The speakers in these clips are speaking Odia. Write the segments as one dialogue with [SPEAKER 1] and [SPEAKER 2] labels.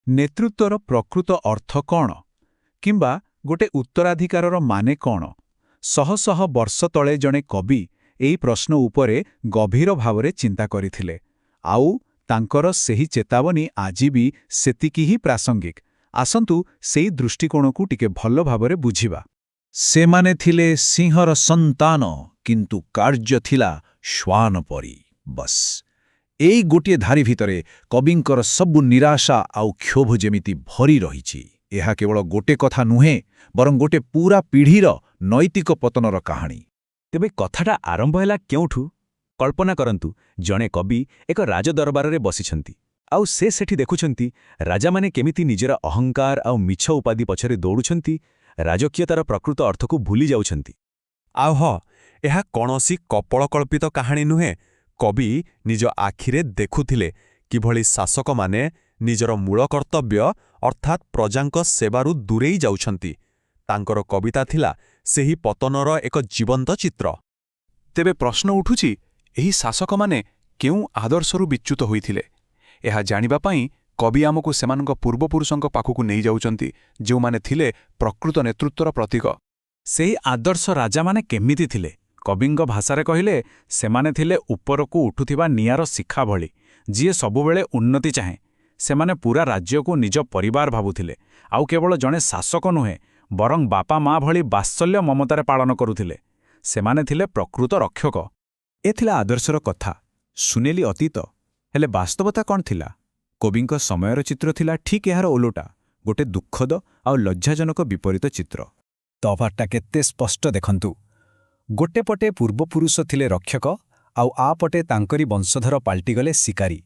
[SPEAKER 1] ନେତୃତ୍ୱର ପ୍ରକୃତ ଅର୍ଥ କ'ଣ? କିମ୍ବା ଗୋଟେ ଉତ୍ତରାଧିକାରର ମାନେ କ'ଣ? ଶହ ଶହ ବର୍ଷ ତଳେ ଜଣେ କବି ଏହି ପ୍ରଶ୍ନ ଉପରେ ଗଭୀର ଭାବରେ ଚିନ୍ତା କରିଥିଲେ। ଆଉ ତାଙ୍କର ସେହି ଚେତାବନୀ ଆଜି ବି ସେତିକି ହିଁ ପ୍ରାସଙ୍ଗିକ। ଆସନ୍ତୁ ସେହି ଦୃଷ୍ଟିକୋଣକୁ ଟିକେ ଭଲ ଭାବରେ ବୁଝିବା।
[SPEAKER 2] ସେମାନେ ଥିଲେ ସିଂହର ସନ୍ତାନ, କିନ୍ତୁ କାର୍ଯ୍ୟ ଥିଲା ଶ୍ୱାନ ପରି। ବସ୍ ଏଇ ଗୋଟିଏ ଧାରି ଭିତରେ କବିଙ୍କର ସବୁ ନିରାଶା ଆଉ କ୍ଷୋଭ ଯେମିତି ଭରି ରହିଛି। ଏହା କେବଳ ଗୋଟେ କଥା ନୁହେଁ, ବରଂ ଗୋଟେ ପୂରା ପିଢ଼ିର ନୈତିକ ପତନର କାହାଣୀ।
[SPEAKER 3] ତେବେ କଥାଟା ଆରମ୍ଭ ହେଲା କେଉଁଠୁ? କଳ୍ପନା କରନ୍ତୁ, ଜଣେ କବି ଏକ ରାଜଦରବାରରେ ବସିଛନ୍ତି, ଆଉ ସେ ସେଠି ଦେଖୁଛନ୍ତି ରାଜାମାନେ କେମିତି ନିଜର ଅହଙ୍କାର ଆଉ ମିଛ ଉପାଧି ପଛରେ ଦୌଡ଼ୁଛନ୍ତି, ରାଜକୀୟତାର ପ୍ରକୃତ ଅର୍ଥକୁ ଭୁଲି ଯାଉଛନ୍ତି।
[SPEAKER 4] ଆଉ ଏହା କୌଣସି କପୋଳକଳ୍ପିତ କାହାଣୀ ନୁହେଁ। କବି ନିଜ ଆଖିରେ ଦେଖୁଥିଲେ କିଭଳି ଶାସକମାନେ ନିଜର ମୂଳ କର୍ତ୍ତବ୍ୟ ଅର୍ଥାତ୍ ପ୍ରଜାଙ୍କ ସେବାରୁ ଦୂରେଇ ଯାଉଛନ୍ତି। ତାଙ୍କର କବିତା ଥିଲା ସେହି ପତନର ଏକ ଜୀବନ୍ତ ଚିତ୍ର।
[SPEAKER 5] ତେବେ ପ୍ରଶ୍ନ ଉଠୁଛି, ଏହି ଶାସକମାନେ କେଉଁ ଆଦର୍ଶରୁ ବିଚ୍ୟୁତ ହୋଇଥିଲେ? ଏହା ଜାଣିବା ପାଇଁ କବି ଆମକୁ ସେମାନଙ୍କ ପୂର୍ବପୁରୁଷଙ୍କ ପାଖକୁ ନେଇଯାଉଛନ୍ତି, ଯେଉଁମାନେ ଥିଲେ ପ୍ରକୃତ ନେତୃତ୍ୱର ପ୍ରତୀକ।
[SPEAKER 1] ସେହି ଆଦର୍ଶ ରାଜାମାନେ କେମିତି ଥିଲେ? କବିଙ୍କ ଭାଷାରେ କହିଲେ, ସେମାନେ ଥିଲେ ଉପରକୁ ଉଠୁଥିବା ନିଆଁର ଶିଖା ଭଳି, ଯିଏ ସବୁବେଳେ ଉନ୍ନତି ଚାହେଁ। ସେମାନେ ପୂରା ରାଜ୍ୟକୁ ନିଜ ପରିବାର ଭାବୁଥିଲେ, ଆଉ କେବଳ ଜଣେ ଶାସକ ନୁହେଁ, ବରଂ ବାପା ମା ଭଳି ବାତ୍ସଲ୍ୟ ମମତାରେ ପାଳନ କରୁଥିଲେ। ସେମାନେ ଥିଲେ ପ୍ରକୃତ ରକ୍ଷକ।
[SPEAKER 2] ଏ ଥିଲା ଆଦର୍ଶର କଥା, ସୁନେଲି ଅତୀତ। ହେଲେ ବାସ୍ତବତା କ'ଣ ଥିଲା? କବିଙ୍କ ସମୟର ଚିତ୍ର ଥିଲା ଠିକ୍ ଏହାର ଓଲଟା, ଗୋଟେ ଦୁଃଖଦ ଆଉ ଲଜ୍ଜାଜନକ ବିପରୀତ ଚିତ୍ର। ତଫାତଟା କେତେ ସ୍ପଷ୍ଟ ଦେଖନ୍ତୁ। ଗୋଟେ ପଟେ ପୂର୍ବପୁରୁଷ ଥିଲେ ରକ୍ଷକ, ଆଉ ଆପଟେ ତାଙ୍କରି ବଂଶଧର ପାଲଟିଗଲେ ଶିକାରୀ।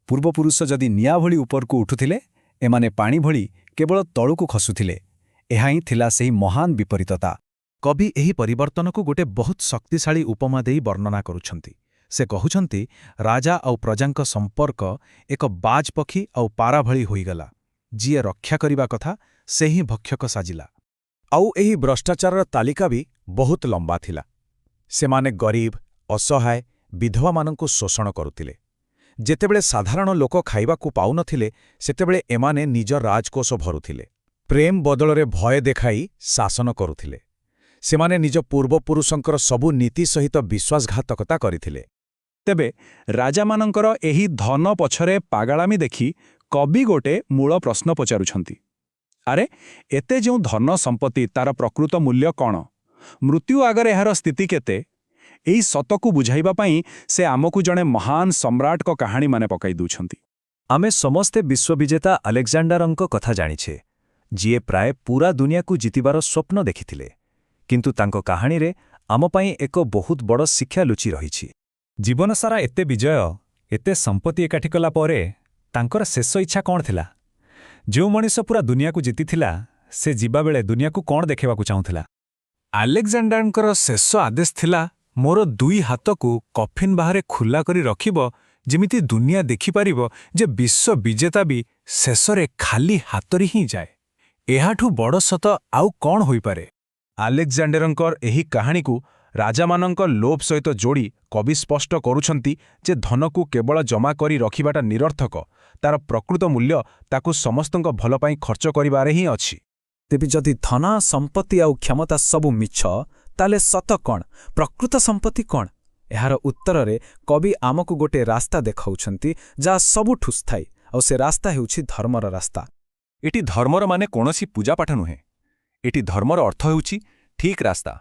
[SPEAKER 2] ପୂର୍ବପୁରୁଷ ଯଦି ନିଆଁ ଭଳି ଉପରକୁ ଉଠୁଥିଲେ, ଏମାନେ ପାଣି ଭଳି କେବଳ ତଳକୁ ଖସୁଥିଲେ। ଏହା ହିଁ ଥିଲା ସେହି ମହାନ ବିପରୀତତା। କବି ଏହି ପରିବର୍ତ୍ତନକୁ ଗୋଟେ ବହୁତ ଶକ୍ତିଶାଳୀ ଉପମା ଦେଇ ବର୍ଣ୍ଣନା କରୁଛନ୍ତି। ସେ କହୁଛନ୍ତି, ରାଜା ଆଉ ପ୍ରଜାଙ୍କ ସମ୍ପର୍କ ଏକ ବାଜ୍ ପକ୍ଷୀ ଆଉ ପାରା ଭଳି ହୋଇଗଲା। ଯିଏ ରକ୍ଷା କରିବା କଥା, ସେ ହିଁ ଭକ୍ଷକ ସାଜିଲା।
[SPEAKER 4] ଆଉ ଏହି ଭ୍ରଷ୍ଟାଚାରର ତାଲିକା ବି ବହୁତ ଲମ୍ବା ଥିଲା। ସେମାନେ ଗରିବ, ଅସହାୟ, ବିଧବାମାନଙ୍କୁ ଶୋଷଣ କରୁଥିଲେ। ଯେତେବେଳେ ସାଧାରଣ ଲୋକ ଖାଇବାକୁ ପାଉନଥିଲେ, ସେତେବେଳେ ଏମାନେ ନିଜ ରାଜକୋଷ ଭରୁଥିଲେ। ପ୍ରେମ ବଦଳରେ ଭୟ ଦେଖାଇ ଶାସନ କରୁଥିଲେ। ସେମାନେ ନିଜ ପୂର୍ବପୁରୁଷଙ୍କର ସବୁ ନୀତି ସହିତ ବିଶ୍ୱାସଘାତକତା କରିଥିଲେ।
[SPEAKER 1] ତେବେ ରାଜାମାନଙ୍କର ଏହି ଧନ ପଛରେ ପାଗଳାମି ଦେଖି କବି ଗୋଟେ ମୂଳ ପ୍ରଶ୍ନ ପଚାରୁଛନ୍ତି। ଆରେ, ଏତେ ଯେଉଁ ଧନ ସମ୍ପତ୍ତି, ତାର ପ୍ରକୃତ ମୂଲ୍ୟ କ'ଣ? ମୃତ୍ୟୁ ଆଗରେ ଏହାର ସ୍ଥିତି କେତେ? ଏହି ସତକୁ ବୁଝାଇବା ପାଇଁ ସେ ଆମକୁ ଜଣେ ମହାନ ସମ୍ରାଟଙ୍କ କାହାଣୀ ମନେ ପକାଇ ଦେଉଛନ୍ତି।
[SPEAKER 3] ଆମେ ସମସ୍ତେ ବିଶ୍ୱବିଜେତା ଆଲେକ୍ଜାଣ୍ଡାରଙ୍କ କଥା ଜାଣିଛେ, ଯିଏ ପ୍ରାୟ ପୂରା ଦୁନିଆକୁ ଜିତିବାର ସ୍ୱପ୍ନ ଦେଖିଥିଲେ। କିନ୍ତୁ ତାଙ୍କ କାହାଣୀରେ ଆମ ପାଇଁ ଏକ ବହୁତ ବଡ଼ ଶିକ୍ଷା ଲୁଚି ରହିଛି। ଜୀବନସାରା ଏତେ ବିଜୟ, ଏତେ ସମ୍ପତ୍ତି ଏକାଠି କଲା ପରେ ତାଙ୍କର ଶେଷ ଇଚ୍ଛା କ'ଣ ଥିଲା? ଯେଉଁ ମଣିଷ ପୂରା ଦୁନିଆକୁ ଜିତିଥିଲା, ସେ ଯିବାବେଳେ ଦୁନିଆକୁ କ'ଣ ଦେଖାଇବାକୁ ଚାହୁଁଥିଲା?
[SPEAKER 1] ଆଲେକ୍ଜାଣ୍ଡାରଙ୍କର ଶେଷ ଆଦେଶ ଥିଲା, ମୋର 2 ହାତକୁ କଫିନ୍ ବାହାରେ ଖୋଲା କରି ରଖିବ, ଯେମିତି ଦୁନିଆ ଦେଖିପାରିବ ଯେ ବିଶ୍ୱବିଜେତା ବି ଶେଷରେ ଖାଲି ହାତରେ ହିଁ ଯାଏ। ଏହାଠୁ ବଡ଼ ସତ ଆଉ କ'ଣ ହୋଇପାରେ?
[SPEAKER 4] ଆଲେକ୍ଜାଣ୍ଡାରଙ୍କର ଏହି କାହାଣୀକୁ ରାଜାମାନଙ୍କ ଲୋଭ ସହିତ ଯୋଡ଼ି କବି ସ୍ପଷ୍ଟ କରୁଛନ୍ତି ଯେ ଧନକୁ କେବଳ ଜମା କରି ରଖିବାଟା ନିରର୍ଥକ। ତାର ପ୍ରକୃତ ମୂଲ୍ୟ ତାକୁ ସମସ୍ତଙ୍କ ଭଲ ପାଇଁ ଖର୍ଚ୍ଚ କରିବାରେ ହିଁ ଅଛି।
[SPEAKER 3] ତେବେ ଯଦି ଧନ, ସମ୍ପତ୍ତି ଆଉ କ୍ଷମତା ସବୁ ମିଛ, ତାହେଲେ ସତ କ'ଣ? ପ୍ରକୃତ ସମ୍ପତ୍ତି କ'ଣ? ଏହାର ଉତ୍ତରରେ କବି ଆମକୁ ଗୋଟେ ରାସ୍ତା ଦେଖାଉଛନ୍ତି, ଯାହା ସବୁଠୁ ସ୍ଥାୟୀ, ଆଉ ସେ ରାସ୍ତା ହେଉଛି ଧର୍ମର ରାସ୍ତା।
[SPEAKER 4] ଏଠି ଧର୍ମର ମାନେ କୌଣସି ପୂଜାପାଠ ନୁହେଁ। ଏଠି ଧର୍ମର ଅର୍ଥ ହେଉଛି ଠିକ୍ ରାସ୍ତା,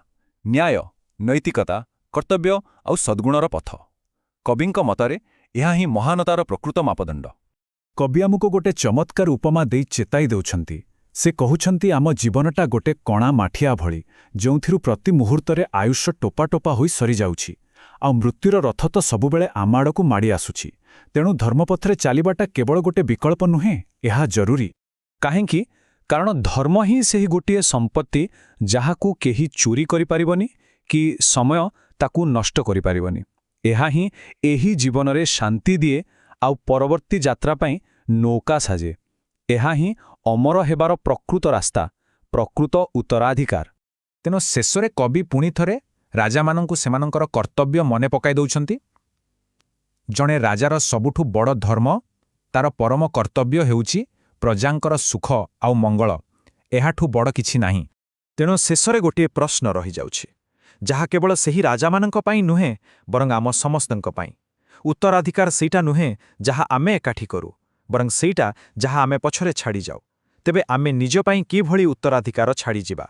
[SPEAKER 4] ନ୍ୟାୟ, ନୈତିକତା, କର୍ତ୍ତବ୍ୟ ଆଉ ସଦ୍ଗୁଣର ପଥ। କବିଙ୍କ ମତରେ ଏହା ହିଁ ମହାନତାର ପ୍ରକୃତ ମାପଦଣ୍ଡ।
[SPEAKER 2] କବି ଆମକୁ ଗୋଟେ ଚମତ୍କାର ଉପମା ଦେଇ ଚେତାଇ ଦେଉଛନ୍ତି। ସେ କହୁଛନ୍ତି, ଆମ ଜୀବନଟା ଗୋଟେ କଣା ମାଠିଆ ଭଳି, ଯେଉଁଥିରୁ ପ୍ରତି ମୁହୂର୍ତ୍ତରେ ଆୟୁଷ ଟୋପା ଟୋପା ହୋଇ ସରିଯାଉଛି, ଆଉ ମୃତ୍ୟୁର ରଥ ତ ସବୁବେଳେ ଆମ ଆଡ଼କୁ ମାଡ଼ି ଆସୁଛି। ତେଣୁ ଧର୍ମପଥରେ ଚାଲିବାଟା କେବଳ ଗୋଟେ ବିକଳ୍ପ ନୁହେଁ, ଏହା ଜରୁରୀ।
[SPEAKER 1] କାହିଁକି? କାରଣ ଧର୍ମ ହିଁ ସେହି ଗୋଟିଏ ସମ୍ପତ୍ତି ଯାହାକୁ କେହି ଚୋରି କରିପାରିବନି କି ସମୟ ତାକୁ ନଷ୍ଟ କରିପାରିବନି। ଏହା ହିଁ ଏହି ଜୀବନରେ ଶାନ୍ତି ଦିଏ ଆଉ ପରବର୍ତ୍ତୀ ଯାତ୍ରା ପାଇଁ ନୌକା ସାଜେ। ଏହା ହିଁ ଅମର ହେବାର ପ୍ରକୃତ ରାସ୍ତା, ପ୍ରକୃତ ଉତ୍ତରାଧିକାର।
[SPEAKER 4] ତେଣୁ ଶେଷରେ କବି ପୁଣି ଥରେ ରାଜାମାନଙ୍କୁ ସେମାନଙ୍କର କର୍ତ୍ତବ୍ୟ ମନେ ପକାଇ ଦେଉଛନ୍ତି। ଜଣେ ରାଜାର ସବୁଠୁ ବଡ଼ ଧର୍ମ, ତାର ପରମ କର୍ତ୍ତବ୍ୟ ହେଉଛି
[SPEAKER 2] ପ୍ରଜାଙ୍କର ସୁଖ ଆଉ ମଙ୍ଗଳ ଏହାଠୁ ବଡ଼ କିଛି ନାହିଁ।
[SPEAKER 3] ତେଣୁ ଶେଷରେ ଗୋଟିଏ ପ୍ରଶ୍ନ ରହିଯାଉଛି, ଯାହା କେବଳ ସେହି ରାଜାମାନଙ୍କ ପାଇଁ ନୁହେଁ ବରଂ ଆମ ସମସ୍ତଙ୍କ ପାଇଁ। ଉତ୍ତରାଧିକାର ସେଇଟା ନୁହେଁ ଯାହା ଆମେ ଏକାଠି କରୁ, ବରଂ ସେଇଟା ଯାହା ଆମେ ପଛରେ ଛାଡ଼ିଯାଉ। ତେବେ ଆମେ ନିଜ ପାଇଁ କିଭଳି ଉତ୍ତରାଧିକାର ଛାଡ଼ିଯିବା?